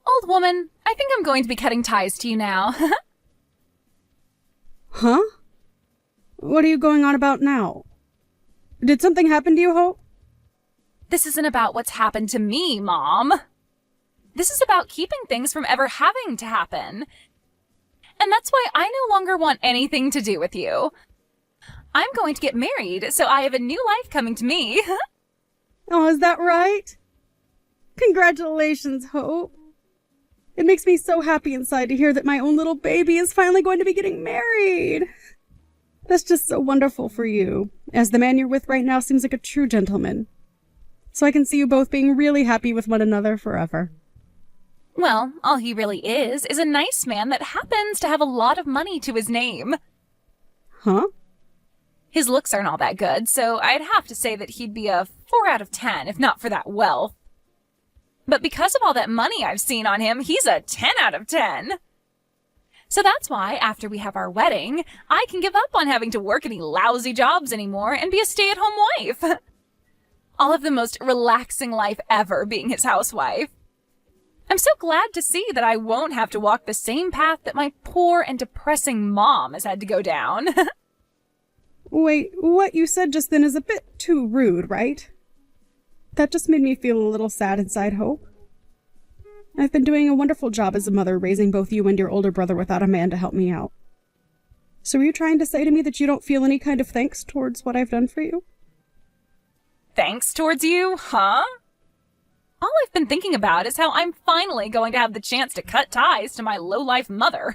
Old woman, I think I'm going to be cutting ties to you now. Huh? What are you going on about now? Did something happen to you, Hope? This isn't about what's happened to me, Mom. This is about keeping things from ever having to happen. And that's why I no longer want anything to do with you. I'm going to get married, so I have a new life coming to me. Oh, is that right? Congratulations, Hope. It makes me so happy inside to hear that my own little baby is finally going to be getting married. That's just so wonderful for you, as the man you're with right now seems like a true gentleman. So I can see you both being really happy with one another forever. Well, all he really is a nice man that happens to have a lot of money to his name. Huh? His looks aren't all that good, so I'd have to say that he'd be a 4 out of 10 if not for that wealth. But because of all that money I've seen on him, he's a 10 out of 10. So that's why, after we have our wedding, I can give up on having to work any lousy jobs anymore and be a stay-at-home wife. All of the most relaxing life ever being his housewife. I'm so glad to see that I won't have to walk the same path that my poor and depressing mom has had to go down. Wait, what you said just then is a bit too rude, right? That just made me feel a little sad inside, Hope. I've been doing a wonderful job as a mother, raising both you and your older brother without a man to help me out. So are you trying to say to me that you don't feel any kind of thanks towards what I've done for you? Thanks towards you, huh? All I've been thinking about is how I'm finally going to have the chance to cut ties to my low-life mother.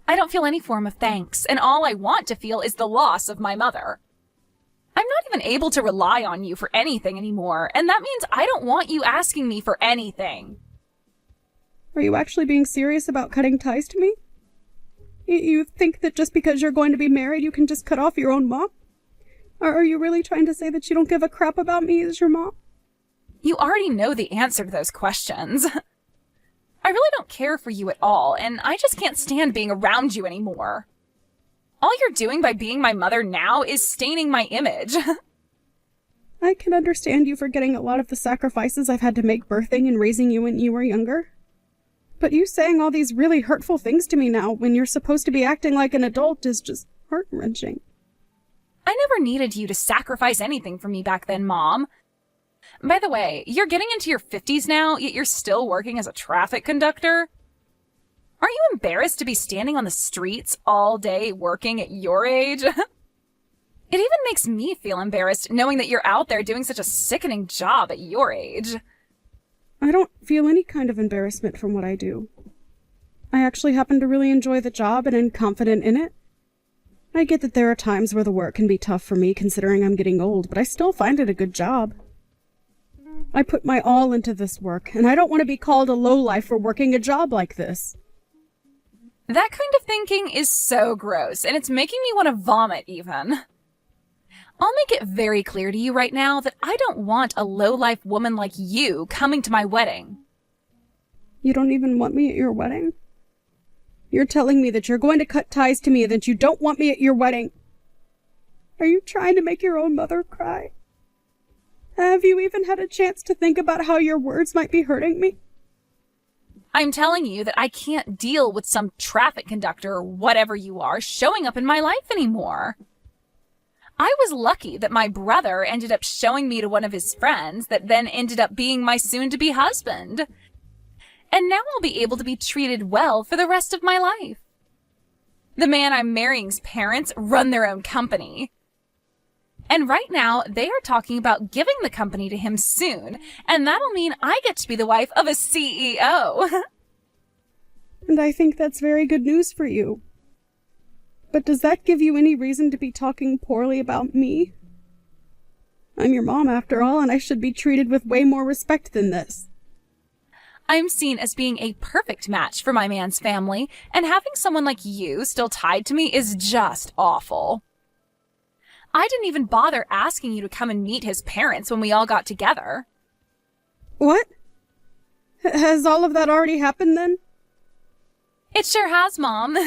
I don't feel any form of thanks, and all I want to feel is the loss of my mother. I'm not even able to rely on you for anything anymore, and that means I don't want you asking me for anything. Are you actually being serious about cutting ties to me? You think that just because you're going to be married, you can just cut off your own mom? Or are you really trying to say that you don't give a crap about me as your mom? You already know the answer to those questions. I really don't care for you at all, and I just can't stand being around you anymore. All you're doing by being my mother now is staining my image. I can understand you forgetting a lot of the sacrifices I've had to make birthing and raising you when you were younger. But you saying all these really hurtful things to me now when you're supposed to be acting like an adult is just heart-wrenching. I never needed you to sacrifice anything for me back then, Mom. By the way, you're getting into your 50s now, yet you're still working as a traffic conductor? Aren't you embarrassed to be standing on the streets all day working at your age? It even makes me feel embarrassed knowing that you're out there doing such a sickening job at your age. I don't feel any kind of embarrassment from what I do. I actually happen to really enjoy the job and am confident in it. I get that there are times where the work can be tough for me considering I'm getting old, but I still find it a good job. I put my all into this work, and I don't want to be called a lowlife for working a job like this. That kind of thinking is so gross, and it's making me want to vomit even. I'll make it very clear to you right now that I don't want a low-life woman like you coming to my wedding. You don't even want me at your wedding? You're telling me that you're going to cut ties to me and that you don't want me at your wedding. Are you trying to make your own mother cry? Have you even had a chance to think about how your words might be hurting me? I'm telling you that I can't deal with some traffic conductor or whatever you are showing up in my life anymore. I was lucky that my brother ended up showing me to one of his friends that then ended up being my soon-to-be husband. And now I'll be able to be treated well for the rest of my life. The man I'm marrying's parents run their own company. And right now, they are talking about giving the company to him soon, and that'll mean I get to be the wife of a CEO. And I think that's very good news for you. But does that give you any reason to be talking poorly about me? I'm your mom after all, and I should be treated with way more respect than this. I'm seen as being a perfect match for my man's family, and having someone like you still tied to me is just awful. I didn't even bother asking you to come and meet his parents when we all got together. What? Has all of that already happened then? It sure has, Mom.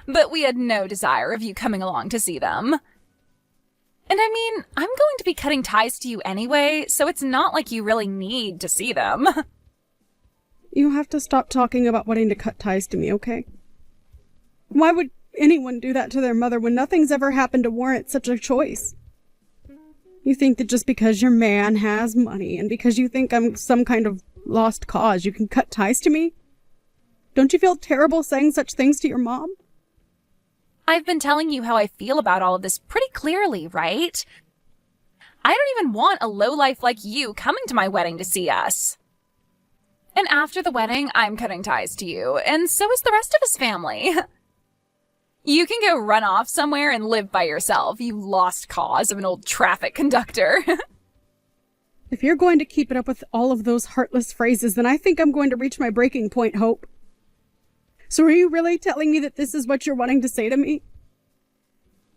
But we had no desire of you coming along to see them. And I mean, I'm going to be cutting ties to you anyway, so it's not like you really need to see them. You have to stop talking about wanting to cut ties to me, okay? Why would anyone do that to their mother when nothing's ever happened to warrant such a choice? You think that just because your man has money and because you think I'm some kind of lost cause, you can cut ties to me? Don't you feel terrible saying such things to your mom? I've been telling you how I feel about all of this pretty clearly, right? I don't even want a lowlife like you coming to my wedding to see us. And after the wedding, I'm cutting ties to you, and so is the rest of his family. You can go run off somewhere and live by yourself, you lost cause of an old traffic conductor. If you're going to keep it up with all of those heartless phrases, then I think I'm going to reach my breaking point, Hope. So are you really telling me that this is what you're wanting to say to me?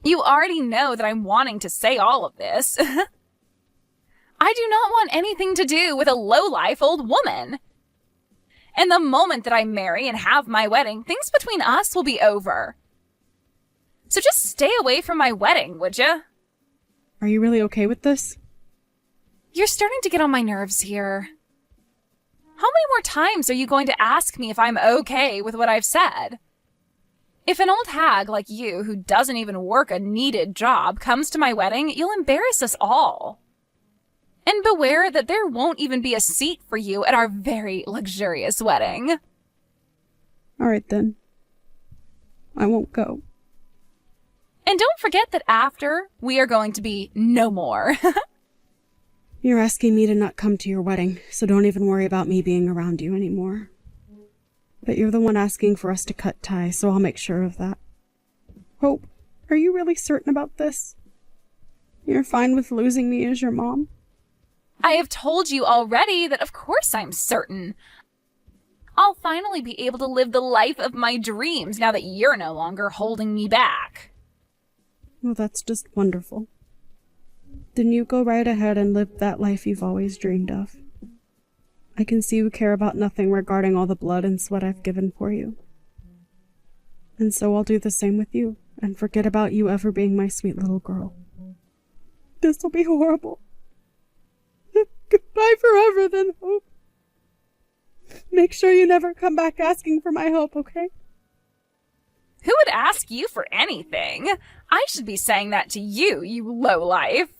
You already know that I'm wanting to say all of this. I do not want anything to do with a lowlife old woman. And the moment that I marry and have my wedding, things between us will be over. So just stay away from my wedding, would ya? Are you really okay with this? You're starting to get on my nerves here. How many more times are you going to ask me if I'm okay with what I've said? If an old hag like you, who doesn't even work a needed job, comes to my wedding, you'll embarrass us all. And beware that there won't even be a seat for you at our very luxurious wedding. All right, then. I won't go. And don't forget that after, we are going to be no more. You're asking me to not come to your wedding, so don't even worry about me being around you anymore. But you're the one asking for us to cut ties, so I'll make sure of that. Hope, are you really certain about this? You're fine with losing me as your mom? I have told you already that of course I'm certain. I'll finally be able to live the life of my dreams now that you're no longer holding me back. Well, that's just wonderful. Then you go right ahead and live that life you've always dreamed of. I can see you care about nothing regarding all the blood and sweat I've given for you. And so I'll do the same with you, and forget about you ever being my sweet little girl. This'll be horrible. Goodbye forever, then, Hope. Make sure you never come back asking for my help, okay? Who would ask you for anything? I should be saying that to you, you lowlife.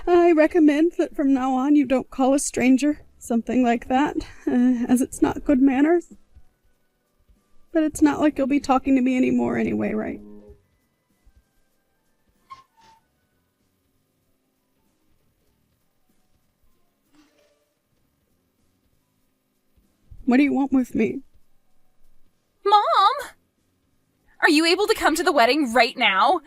I recommend that from now on you don't call a stranger something like that, as it's not good manners. But it's not like you'll be talking to me anymore anyway, right? What do you want with me? Mom! Are you able to come to the wedding right now?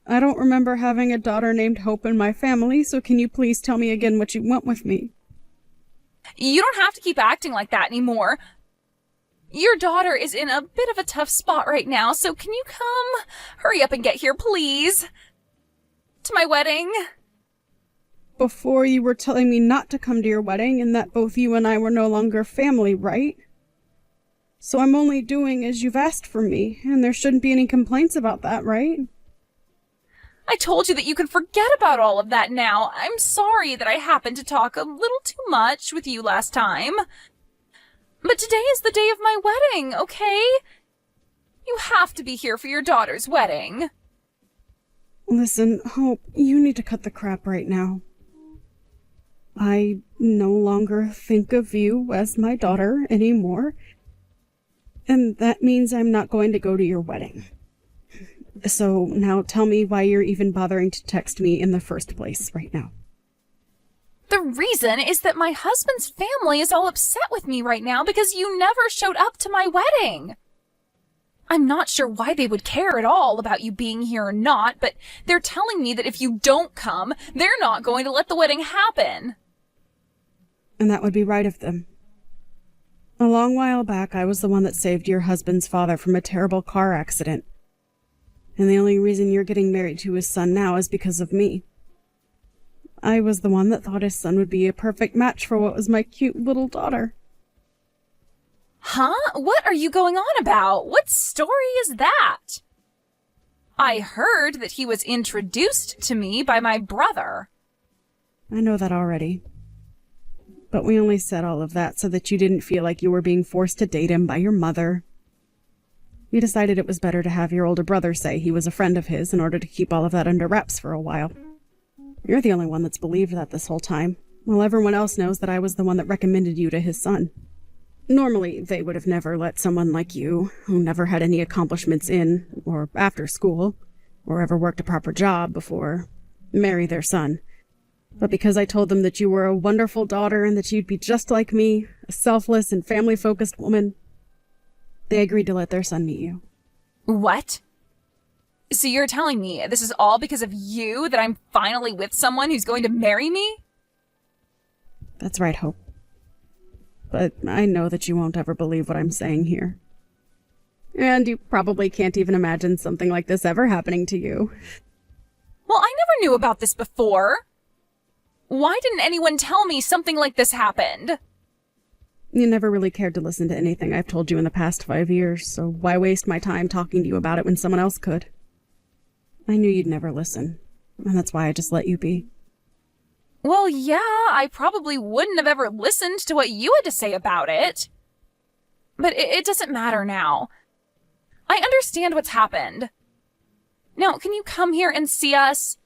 I don't remember having a daughter named Hope in my family, so can you please tell me again what you want with me? You don't have to keep acting like that anymore. Your daughter is in a bit of a tough spot right now, so can you come? Hurry up and get here, please. To my wedding. Before you were telling me not to come to your wedding and that both you and I were no longer family, right? So I'm only doing as you've asked for me, and there shouldn't be any complaints about that, right? I told you that you can forget about all of that now. I'm sorry that I happened to talk a little too much with you last time. But today is the day of my wedding, okay? You have to be here for your daughter's wedding. Listen, Hope, you need to cut the crap right now. I no longer think of you as my daughter anymore, and that means I'm not going to go to your wedding. So now tell me why you're even bothering to text me in the first place right now. The reason is that my husband's family is all upset with me right now because you never showed up to my wedding. I'm not sure why they would care at all about you being here or not, but they're telling me that if you don't come, they're not going to let the wedding happen. And that would be right of them. A long while back, I was the one that saved your husband's father from a terrible car accident. And the only reason you're getting married to his son now is because of me. I was the one that thought his son would be a perfect match for what was my cute little daughter. Huh? What are you going on about? What story is that? I heard that he was introduced to me by my brother. I know that already. But we only said all of that so that you didn't feel like you were being forced to date him by your mother. We decided it was better to have your older brother say he was a friend of his in order to keep all of that under wraps for a while. You're the only one that's believed that this whole time, while everyone else knows that I was the one that recommended you to his son. Normally, they would have never let someone like you, who never had any accomplishments in or after school, or ever worked a proper job before, marry their son. But because I told them that you were a wonderful daughter and that you'd be just like me, a selfless and family-focused woman, they agreed to let their son meet you. What? So you're telling me this is all because of you that I'm finally with someone who's going to marry me? That's right, Hope. But I know that you won't ever believe what I'm saying here. And you probably can't even imagine something like this ever happening to you. Well, I never knew about this before. Why didn't anyone tell me something like this happened? You never really cared to listen to anything I've told you in the past 5 years, so why waste my time talking to you about it when someone else could? I knew you'd never listen, and that's why I just let you be. Well, yeah, I probably wouldn't have ever listened to what you had to say about it. But it doesn't matter now. I understand what's happened. Now, can you come here and see us?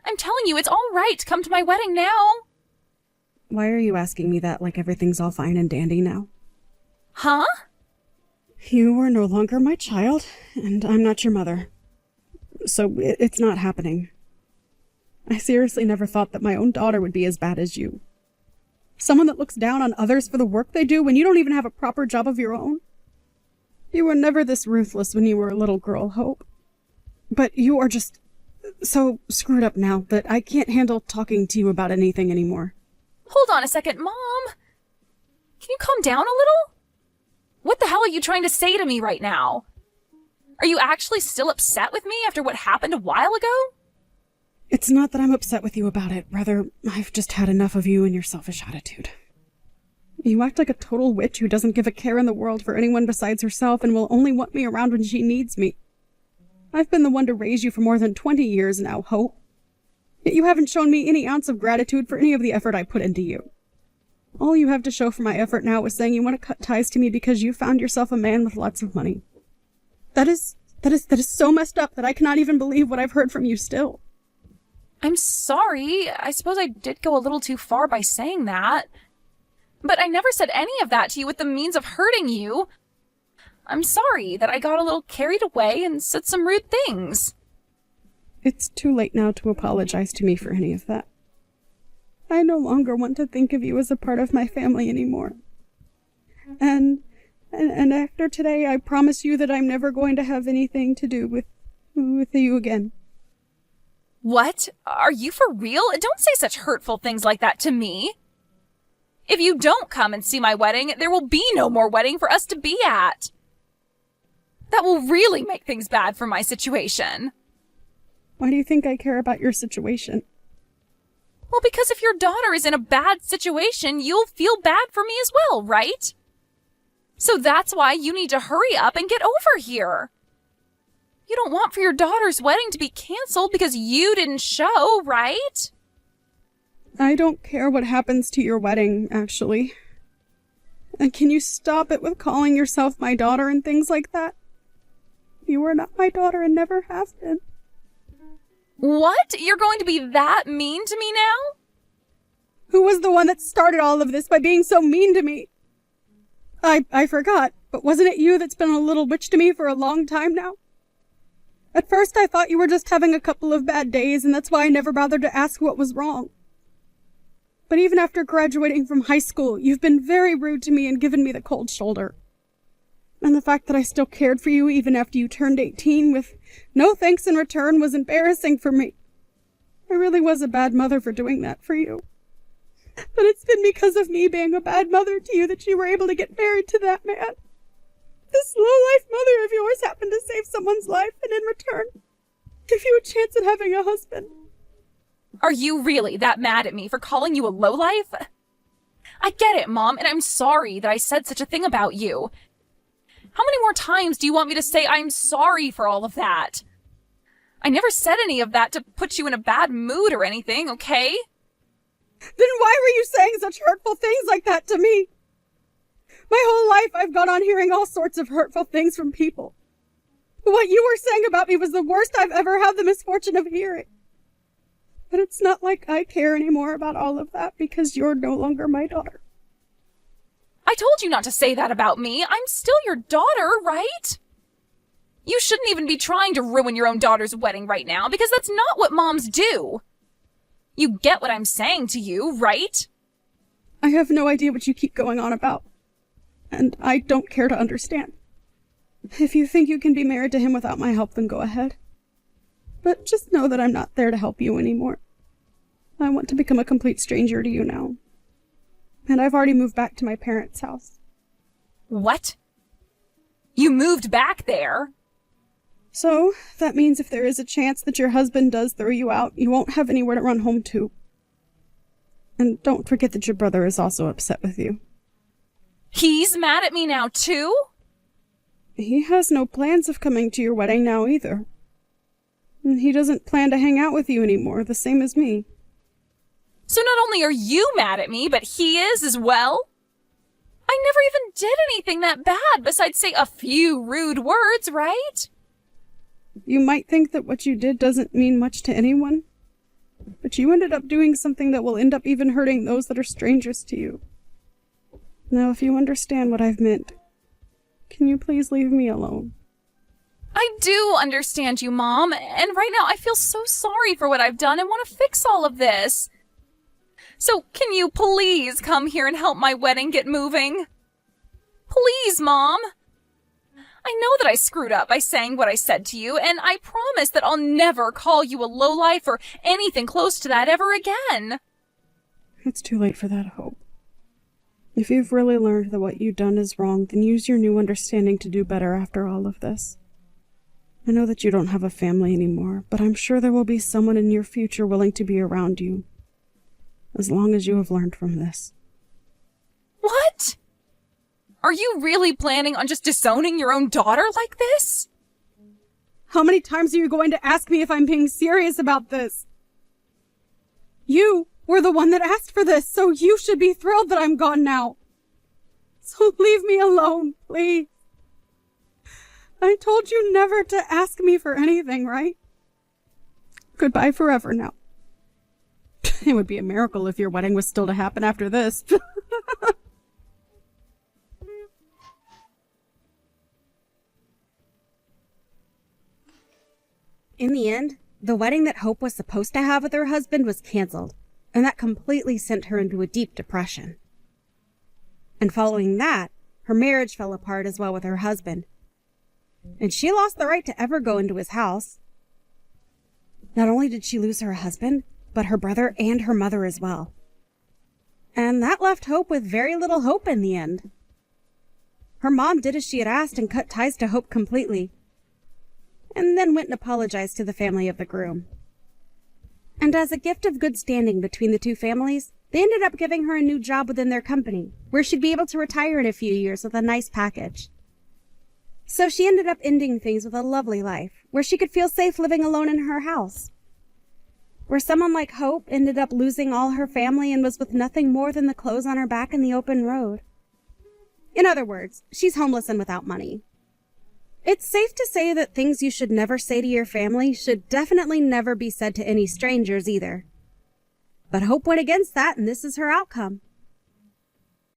I'm telling you, it's all right to come to my wedding now. Why are you asking me that like everything's all fine and dandy now? Huh? You are no longer my child, and I'm not your mother. So it's not happening. I seriously never thought that my own daughter would be as bad as you. Someone that looks down on others for the work they do when you don't even have a proper job of your own. You were never this ruthless when you were a little girl, Hope. But you are just so screwed up now that I can't handle talking to you about anything anymore. Hold on a second, Mom. Can you calm down a little? What the hell are you trying to say to me right now? Are you actually still upset with me after what happened a while ago? It's not that I'm upset with you about it. Rather, I've just had enough of you and your selfish attitude. You act like a total witch who doesn't give a care in the world for anyone besides herself and will only want me around when she needs me. I've been the one to raise you for more than 20 years now, Hope. Yet you haven't shown me any ounce of gratitude for any of the effort I put into you. All you have to show for my effort now is saying you want to cut ties to me because you found yourself a man with lots of money. That is so messed up that I cannot even believe what I've heard from you still. I'm sorry. I suppose I did go a little too far by saying that. But I never said any of that to you with the means of hurting you. I'm sorry that I got a little carried away and said some rude things. It's too late now to apologize to me for any of that. I no longer want to think of you as a part of my family anymore. And after today, I promise you that I'm never going to have anything to do with you again. What? Are you for real? Don't say such hurtful things like that to me. If you don't come and see my wedding, there will be no more wedding for us to be at. That will really make things bad for my situation. Why do you think I care about your situation? Well, because if your daughter is in a bad situation, you'll feel bad for me as well, right? So that's why you need to hurry up and get over here. You don't want for your daughter's wedding to be canceled because you didn't show, right? I don't care what happens to your wedding, actually. And can you stop it with calling yourself my daughter and things like that? You are not my daughter and never have been. What? You're going to be that mean to me now? Who was the one that started all of this by being so mean to me? I forgot, but wasn't it you that's been a little witch to me for a long time now? At first I thought you were just having a couple of bad days, and that's why I never bothered to ask what was wrong. But even after graduating from high school, you've been very rude to me and given me the cold shoulder. And the fact that I still cared for you even after you turned 18 with no thanks in return was embarrassing for me. I really was a bad mother for doing that for you. But it's been because of me being a bad mother to you that you were able to get married to that man. This low-life mother of yours happened to save someone's life and in return give you a chance at having a husband. Are you really that mad at me for calling you a lowlife? I get it, Mom, and I'm sorry that I said such a thing about you. How many more times do you want me to say I'm sorry for all of that? I never said any of that to put you in a bad mood or anything, okay? Then why were you saying such hurtful things like that to me? My whole life I've gone on hearing all sorts of hurtful things from people. What you were saying about me was the worst I've ever had the misfortune of hearing. But it's not like I care anymore about all of that because you're no longer my daughter. I told you not to say that about me. I'm still your daughter, right? You shouldn't even be trying to ruin your own daughter's wedding right now, because that's not what moms do. You get what I'm saying to you, right? I have no idea what you keep going on about. And I don't care to understand. If you think you can be married to him without my help, then go ahead. But just know that I'm not there to help you anymore. I want to become a complete stranger to you now. And I've already moved back to my parents' house. What? You moved back there? So, that means if there is a chance that your husband does throw you out, you won't have anywhere to run home to. And don't forget that your brother is also upset with you. He's mad at me now, too? He has no plans of coming to your wedding now either. And he doesn't plan to hang out with you anymore, the same as me. So not only are you mad at me, but he is as well? I never even did anything that bad besides say a few rude words, right? You might think that what you did doesn't mean much to anyone, but you ended up doing something that will end up even hurting those that are strangers to you. Now, if you understand what I've meant, can you please leave me alone? I do understand you, Mom, and right now I feel so sorry for what I've done and want to fix all of this. So can you please come here and help my wedding get moving? Please, Mom. I know that I screwed up by saying what I said to you, and I promise that I'll never call you a lowlife or anything close to that ever again. It's too late for that, Hope. If you've really learned that what you've done is wrong, then use your new understanding to do better after all of this. I know that you don't have a family anymore, but I'm sure there will be someone in your future willing to be around you, as long as you have learned from this. What? Are you really planning on just disowning your own daughter like this? How many times are you going to ask me if I'm being serious about this? You were the one that asked for this, so you should be thrilled that I'm gone now. So leave me alone, please. I told you never to ask me for anything, right? Goodbye forever now. It would be a miracle if your wedding was still to happen after this. In the end, the wedding that Hope was supposed to have with her husband was canceled, and that completely sent her into a deep depression. And following that, her marriage fell apart as well with her husband, and she lost the right to ever go into his house. Not only did she lose her husband, but her brother and her mother as well. And that left Hope with very little hope in the end. Her mom did as she had asked and cut ties to Hope completely, and then went and apologized to the family of the groom. And as a gift of good standing between the two families, they ended up giving her a new job within their company, where she'd be able to retire in a few years with a nice package. So she ended up ending things with a lovely life, where she could feel safe living alone in her house. Where someone like Hope ended up losing all her family and was with nothing more than the clothes on her back in the open road. In other words, she's homeless and without money. It's safe to say that things you should never say to your family should definitely never be said to any strangers either. But Hope went against that, and this is her outcome.